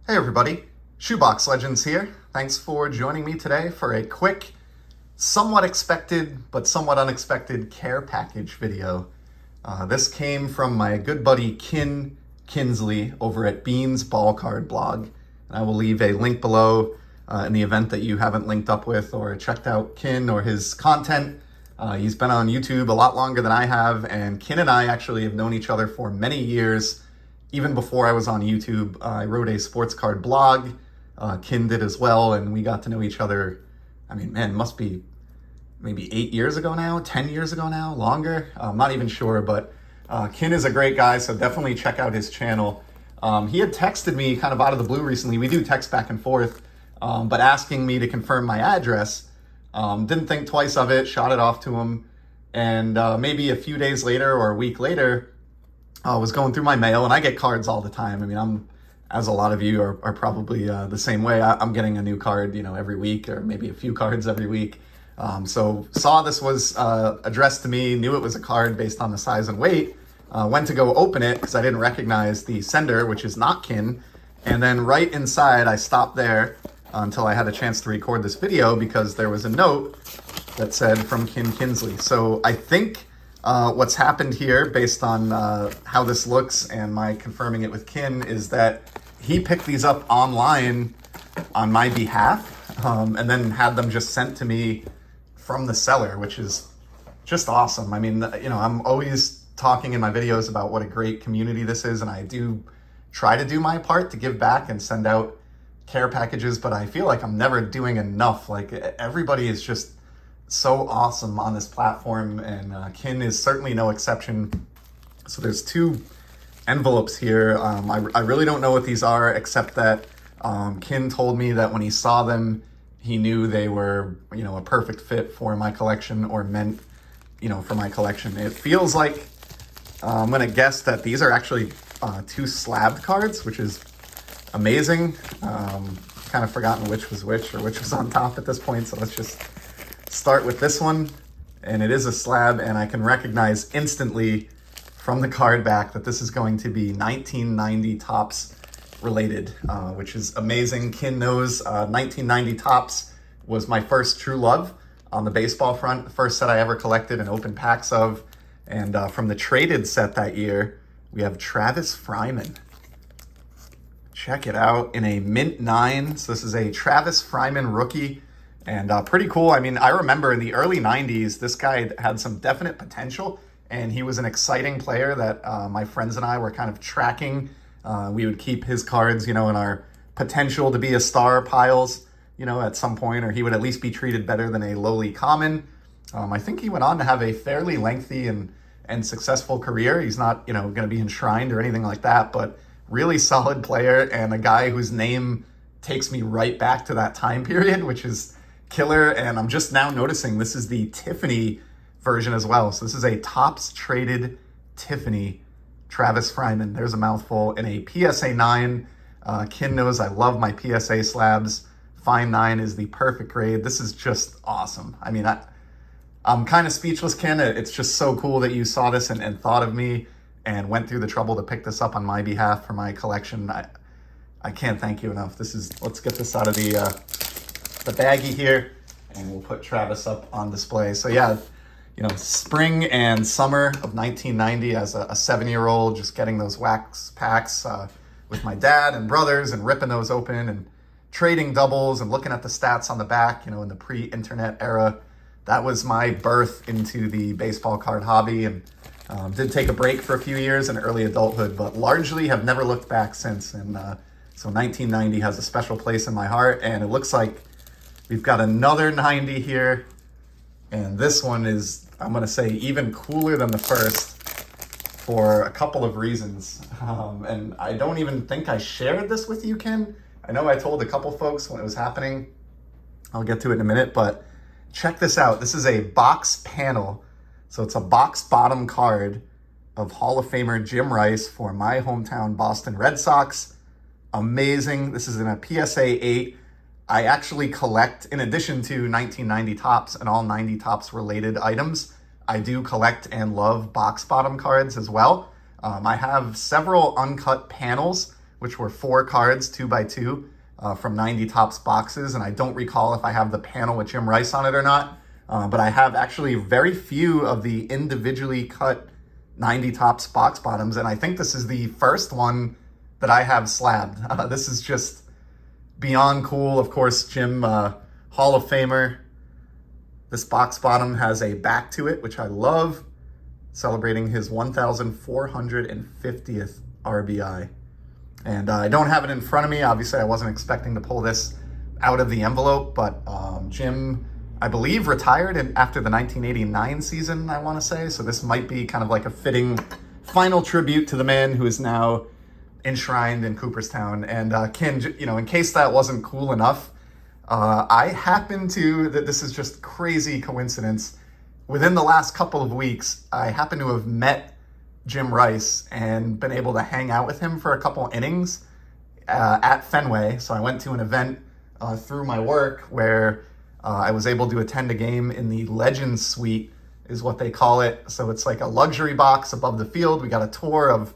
Hey everybody, Shoebox Legends here. Thanks for joining me today for a quick, somewhat expected but somewhat unexpected care package video. This came from my good buddy Kin Kinsley over at Bean's Ball Card blog. And I will leave a link below in the event that you haven't linked up with or checked out Kin or his content. He's been on YouTube a lot longer than I have, and Kin and I actually have known each other for many years. Even before I was on YouTube, I wrote a sports card blog. Kin did as well, and we got to know each other, I mean, man, it must be maybe 8 years ago now, 10 years ago now, longer. I'm not even sure, but Kin is a great guy, so definitely check out his channel. He had texted me kind of out of the blue recently. We do text back and forth, but asking me to confirm my address. Didn't think twice of it, shot it off to him, and maybe a few days later or a week later, I was going through my mail, and I get cards all the time. I mean, as a lot of you are probably the same way. I'm getting a new card, every week, or maybe a few cards every week. So saw this was addressed to me, knew it was a card based on the size and weight, went to go open it because I didn't recognize the sender, which is not Kin. And then right inside, I stopped there until I had a chance to record this video because there was a note that said from Kin Kinsley. So I think what's happened here, based on how this looks and my confirming it with Kin, is that he picked these up online on my behalf and then had them just sent to me from the seller, which is just awesome. I mean, I'm always talking in my videos about what a great community this is, and I do try to do my part to give back and send out care packages, but I feel like I'm never doing enough. Like, everybody is just so awesome on this platform, and Kin is certainly no exception. So there's two envelopes here. I really don't know what these are, except that Kin told me that when he saw them, he knew they were, a perfect fit for my collection, or meant, for my collection. It feels like, I'm gonna guess that these are actually two slabbed cards, which is amazing. Kind of forgotten which was which, or which was on top at this point, so let's just start with this one. And it is a slab, and I can recognize instantly from the card back that this is going to be 1990 Topps related, which is amazing. Kin knows 1990 Topps was my first true love on the baseball front, the first set I ever collected and opened packs of. And from the traded set that year, we have Travis Fryman. Check it out, in a mint 9. So this is a Travis Fryman rookie, and pretty cool. I mean, I remember in the early 90s, this guy had some definite potential, and he was an exciting player that my friends and I were kind of tracking. We would keep his cards, in our potential to be a star piles, at some point, or he would at least be treated better than a lowly common. I think he went on to have a fairly lengthy and successful career. He's not, going to be enshrined or anything like that, but really solid player, and a guy whose name takes me right back to that time period, which is killer. And I'm just now noticing this is the Tiffany version as well. So this is a Topps traded Tiffany Travis Fryman. There's a mouthful, in a PSA 9. Kin knows I love my PSA slabs. Fine 9 is the perfect grade. This is just awesome. I mean, I'm kind of speechless, Kin. It's just so cool that you saw this and thought of me and went through the trouble to pick this up on my behalf for my collection. I can't thank you enough. Let's get this out of the baggie here, and we'll put Travis up on display. So yeah, spring and summer of 1990 as a 7-year-old, just getting those wax packs with my dad and brothers and ripping those open and trading doubles and looking at the stats on the back, in the pre-internet era. That was my birth into the baseball card hobby, and did take a break for a few years in early adulthood, but largely have never looked back since. And so 1990 has a special place in my heart, and it looks like we've got another 90 here. And this one is, I'm going to say, even cooler than the first for a couple of reasons. And I don't even think I shared this with you, Kin. I know I told a couple folks when it was happening. I'll get to it in a minute, but check this out. This is a box panel. So it's a box bottom card of Hall of Famer Jim Rice for my hometown Boston Red Sox. Amazing. This is in a PSA 8. I actually collect, in addition to 1990 Topps and all 90 Topps related items, I do collect and love box bottom cards as well. I have several uncut panels which were 4 cards, 2x2, from 90 Topps boxes. And I don't recall if I have the panel with Jim Rice on it or not, but I have actually very few of the individually cut 90 Topps box bottoms, and I think this is the first one that I have slabbed. This is just beyond cool. Of course, Jim, Hall of Famer. This box bottom has a back to it, which I love, celebrating his 1,450th RBI. And I don't have it in front of me. Obviously, I wasn't expecting to pull this out of the envelope, but Jim, I believe, retired after the 1989 season, I want to say. So this might be kind of like a fitting final tribute to the man who is now enshrined in Cooperstown. And Ken, in case that wasn't cool enough, I happen to, this is just crazy coincidence, within the last couple of weeks, I happen to have met Jim Rice and been able to hang out with him for a couple innings at Fenway. So I went to an event through my work where I was able to attend a game in the Legends Suite, is what they call it. So it's like a luxury box above the field. We got a tour of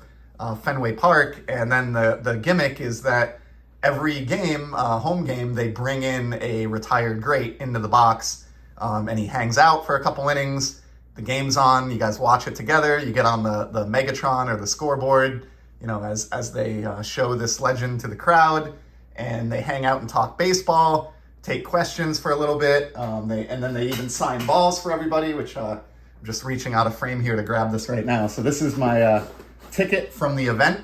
Fenway Park, and then the gimmick is that every game, home game, they bring in a retired great into the box, and he hangs out for a couple innings. The game's on, you guys watch it together, you get on the Megatron or the scoreboard, as they show this legend to the crowd, and they hang out and talk baseball, take questions for a little bit, and then they even sign balls for everybody, which I'm just reaching out of frame here to grab this right now. So this is my ticket from the event,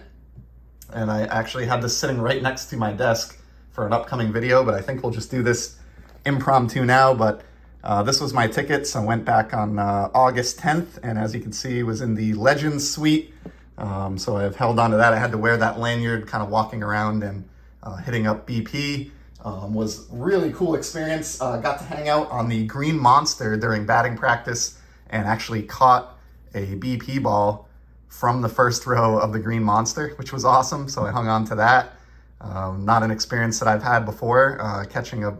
and I actually had this sitting right next to my desk for an upcoming video, but I think we'll just do this impromptu now. But this was my ticket, so I went back on August 10th, and as you can see, was in the Legends Suite. So I've held on to that. I had to wear that lanyard kind of walking around and hitting up BP. Was really cool experience. Got to hang out on the Green Monster during batting practice and actually caught a BP ball from the first row of the Green Monster, which was awesome. So I hung on to that. Not an experience that I've had before, catching a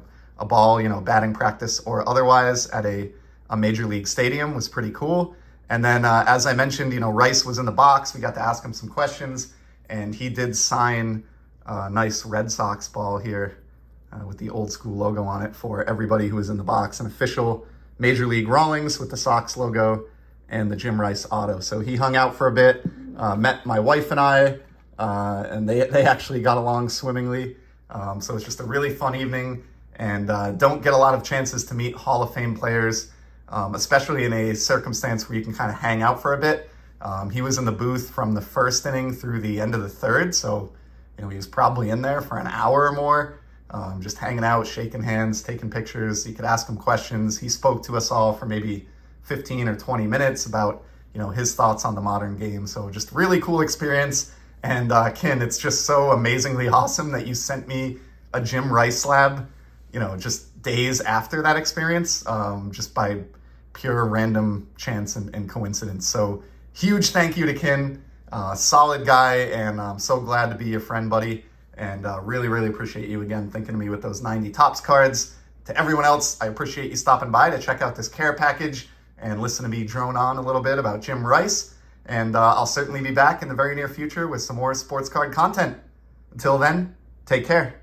ball, batting practice or otherwise at a major league stadium was pretty cool. And then, as I mentioned, Rice was in the box. We got to ask him some questions, and he did sign a nice Red Sox ball here with the old school logo on it for everybody who was in the box, an official Major League Rawlings with the Sox logo and the Jim Rice auto. So he hung out for a bit, met my wife and I, and they actually got along swimmingly. So it's just a really fun evening, and don't get a lot of chances to meet Hall of Fame players, especially in a circumstance where you can kind of hang out for a bit. He was in the booth from the first inning through the end of the third, so he was probably in there for an hour or more. Just hanging out, shaking hands, taking pictures. You could ask him questions. He spoke to us all for maybe 15 or 20 minutes about, his thoughts on the modern game. So just really cool experience. And Ken, it's just so amazingly awesome that you sent me a Jim Rice slab, just days after that experience, just by pure random chance and coincidence. So huge thank you to Ken, solid guy, and I'm so glad to be your friend, buddy. And really, really appreciate you again thinking of me with those 90 Topps cards. To everyone else, I appreciate you stopping by to check out this care package and listen to me drone on a little bit about Jim Rice. And I'll certainly be back in the very near future with some more sports card content. Until then, take care.